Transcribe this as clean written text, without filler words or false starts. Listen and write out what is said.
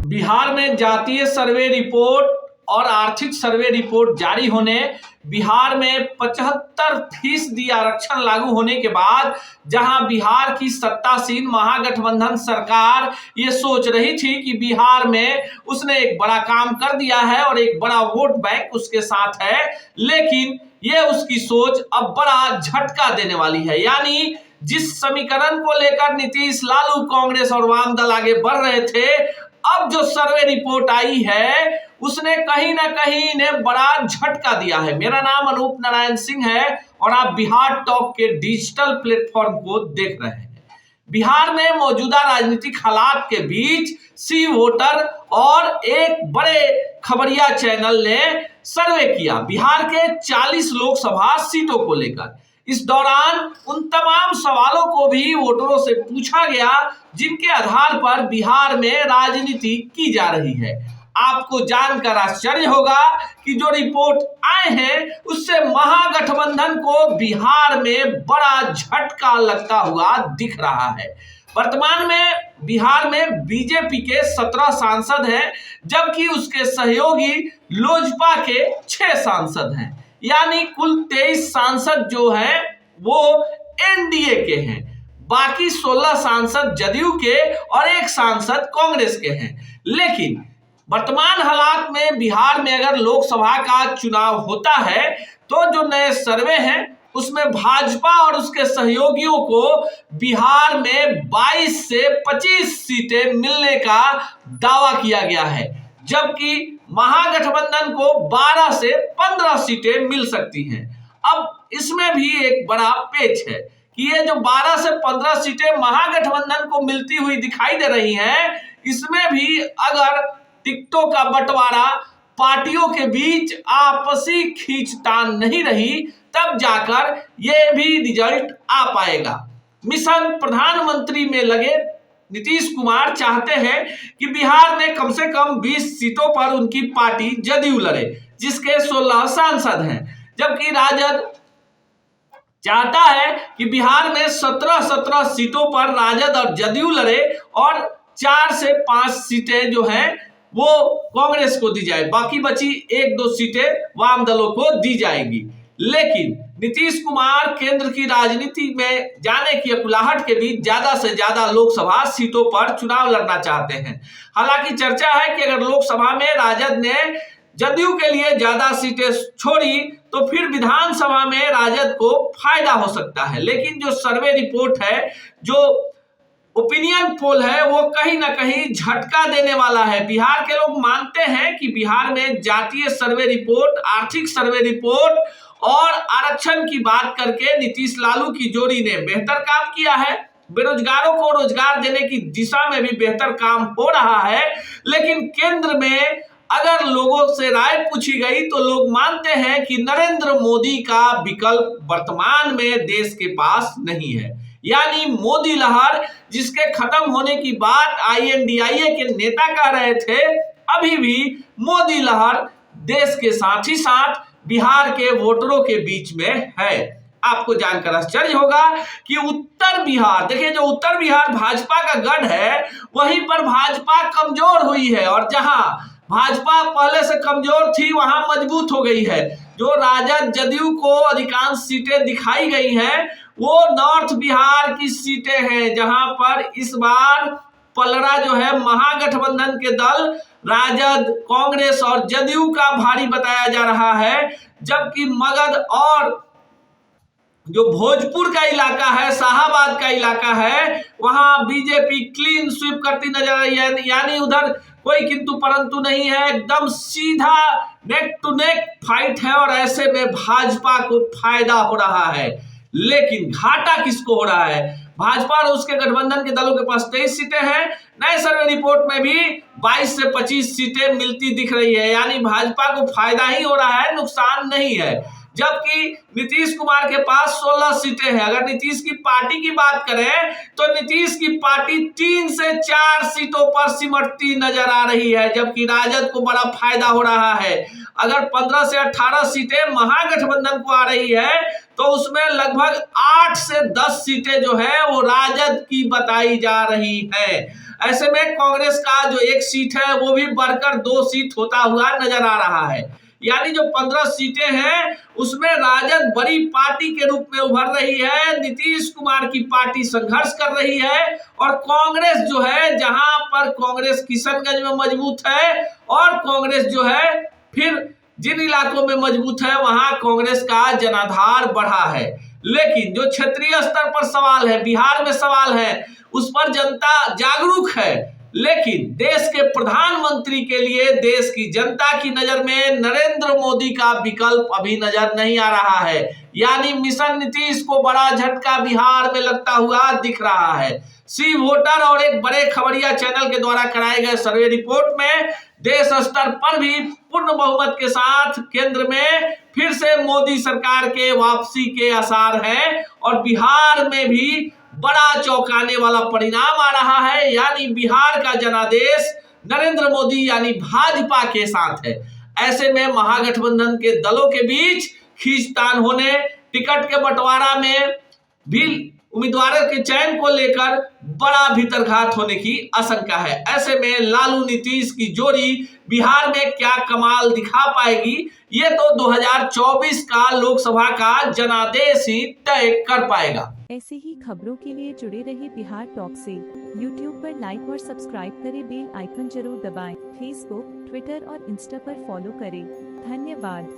बिहार में जातीय survey report और आर्थिक सर्वे रिपोर्ट जारी होने, बिहार में 75% आरक्षण लागू होने के बाद जहां बिहार की सत्तासीन महागठबंधन सरकार ये सोच रही थी कि बिहार में उसने एक बड़ा काम कर दिया है और एक बड़ा वोट बैंक उसके साथ है, लेकिन ये उसकी सोच अब बड़ा झटका देने वाली है। यानी जिस समीकरण को लेकर नीतीश, लालू, कांग्रेस और वाम दल आगे बढ़ रहे थे, अब जो सर्वे रिपोर्ट आई है उसने कहीं ना कहीं इन्हें बड़ा झटका दिया है। मेरा नाम अनूप नारायण सिंह है और आप बिहार टॉक के डिजिटल प्लेटफॉर्म को देख रहे हैं। बिहार में मौजूदा राजनीतिक हालात के बीच सी वोटर और एक बड़े खबरिया चैनल ने सर्वे किया बिहार के 40 लोकसभा सीटों को लेकर। इस दौरान उन तमाम सवालों को भी वोटरों से पूछा गया जिनके आधार पर बिहार में राजनीति की जा रही है। आपको जानकर आश्चर्य होगा कि जो रिपोर्ट आए हैं उससे महागठबंधन को बिहार में बड़ा झटका लगता हुआ दिख रहा है। वर्तमान में बिहार में बीजेपी के 17 सांसद हैं, जबकि उसके सहयोगी लोजपा के 6 सांसद हैं। यानी कुल 23 सांसद जो हैं वो एनडीए के हैं, बाकी 16 सांसद जदयू के और 1 सांसद कांग्रेस के हैं। लेकिन वर्तमान हालात में बिहार में अगर लोकसभा का चुनाव होता है तो जो नए सर्वे हैं उसमें भाजपा और उसके सहयोगियों को बिहार में 22 से 25 सीटें मिलने का दावा किया गया है, जबकि महागठबंधन को 12 से 15 सीटें मिल सकती हैं। अब इसमें भी एक बड़ा पेच है कि ये जो 12 से 15 सीटें महागठबंधन को मिलती हुई दिखाई दे रही हैं, इसमें भी अगर टिकटों का बंटवारा पार्टियों के बीच आपसी खींचतान नहीं रही तब जाकर ये भी रिजल्ट आ पाएगा। मिशन प्रधानमंत्री में लगे नीतीश कुमार चाहते हैं कि बिहार में कम से कम 20 सीटों पर उनकी पार्टी जदयू लड़े, जिसके 16 सांसद हैं, जबकि राजद चाहता है कि बिहार में 17 सीटों पर राजद और जदयू लड़े और 4 से 5 सीटें जो हैं वो कांग्रेस को दी जाए, बाकी बची 1-2 सीटें वाम दलों को दी जाएगी। लेकिन नीतीश कुमार केंद्र की राजनीति में जाने की अकुलाहट के बीच ज्यादा से ज्यादा लोकसभा सीटों पर चुनाव लड़ना चाहते हैं। हालांकि चर्चा है कि अगर लोकसभा में राजद ने जदयू के लिए ज्यादा सीटें छोड़ी तो फिर विधानसभा में राजद को फायदा हो सकता है। लेकिन जो सर्वे रिपोर्ट है, जो ओपिनियन पोल है, वो कहीं ना कहीं झटका देने वाला है। बिहार के लोग मानते हैं कि बिहार में जातीय सर्वे रिपोर्ट, आर्थिक सर्वे रिपोर्ट और आरक्षण की बात करके नीतीश लालू की जोड़ी ने बेहतर काम किया है। बेरोजगारों को रोजगार देने की दिशा में भी बेहतर काम हो रहा है। लेकिन केंद्र में अगर लोगों से राय पूछी गई तो लोग मानते हैं कि नरेंद्र मोदी का विकल्प वर्तमान में देश के पास नहीं है। यानी मोदी लहर, जिसके खत्म होने की बात INDIA के नेता कह रहे थे, अभी भी मोदी लहर देश के साथ ही साथ बिहार के वोटरों के बीच में है। आपको जानकर आश्चर्य होगा कि उत्तर बिहार, देखिए जो उत्तर बिहार भाजपा का गढ़ है, वहीं पर भाजपा कमजोर हुई है और जहां भाजपा पहले से कमजोर थी वहां मजबूत हो गई है। जो राजद जदयू को अधिकांश सीटें दिखाई गई हैं वो नॉर्थ बिहार की सीटें हैं, जहां पर इस बार पलड़ा जो है महागठबंधन के दल राजद, कांग्रेस और जदयू का भारी बताया जा रहा है। जबकि मगध और जो भोजपुर का इलाका है, शाहाबाद का इलाका है, वहां बीजेपी क्लीन स्वीप करती नजर आ रही है। यानी उधर कोई किंतु परंतु नहीं है, एकदम सीधा नेक टू नेक फाइट है और ऐसे में भाजपा को फायदा हो रहा है। लेकिन घाटा किसको हो रहा है? भाजपा और उसके गठबंधन के दलों के पास 23 सीटें हैं। नए सर्वे रिपोर्ट में भी 22 से 25 सीटें मिलती दिख रही है। यानी भाजपा को फायदा ही हो रहा है, नुकसान नहीं है। जबकि नीतीश कुमार के पास 16 सीटें हैं। अगर नीतीश की पार्टी की बात करें तो नीतीश की पार्टी 3 से 4 सीटों पर सिमटती नजर आ रही है, जबकि राजद को बड़ा फायदा हो रहा है। अगर 15 से 18 सीटें महागठबंधन को आ रही है तो उसमें लगभग 8 से 10 सीटें जो है वो राजद की बताई जा रही है। ऐसे में कांग्रेस का जो एक सीट है वो भी बढ़कर 2 सीट होता हुआ नजर आ रहा है। यानी जो 15 सीटें हैं उसमें राजद बड़ी पार्टी के रूप में उभर रही है, नीतीश कुमार की पार्टी संघर्ष कर रही है और कांग्रेस जो है, जहां पर कांग्रेस किशनगंज में मजबूत है और कांग्रेस जो है फिर जिन इलाकों में मजबूत है वहां कांग्रेस का जनाधार बढ़ा है। लेकिन जो क्षेत्रीय स्तर पर सवाल है, बिहार में सवाल है, उस पर जनता जागरूक है। लेकिन देश के प्रधानमंत्री के लिए देश की जनता की नजर में नरेंद्र मोदी का विकल्प अभी नजर नहीं आ रहा है। यानी मिशन नीतीश को बड़ा झटका बिहार में लगता हुआ दिख रहा है। सी वोटर और एक बड़े खबरिया चैनल के द्वारा कराए गए सर्वे रिपोर्ट में देश स्तर पर भी पूर्ण बहुमत के साथ केंद्र में फिर से मोदी सरकार के वापसी के आसार हैं और बिहार में भी बड़ा चौंकाने वाला परिणाम आ रहा है। यानी बिहार का जनादेश नरेंद्र मोदी यानी भाजपा के साथ है। ऐसे में महागठबंधन के दलों के बीच खींचतान होने, टिकट के बंटवारा में भी उम्मीदवारों के चयन को लेकर बड़ा भीतरघात होने की आशंका है। ऐसे में लालू नीतीश की जोड़ी बिहार में क्या कमाल दिखा पाएगी, ये तो 2024 का लोकसभा का जनादेश ही तय कर पाएगा। ऐसी ही खबरों के लिए जुड़े रहिए बिहार टॉक से। यूट्यूब पर लाइक और सब्सक्राइब करें, बेल आइकन जरूर दबाएं। फेसबुक, ट्विटर और इंस्टा पर फॉलो करें। धन्यवाद।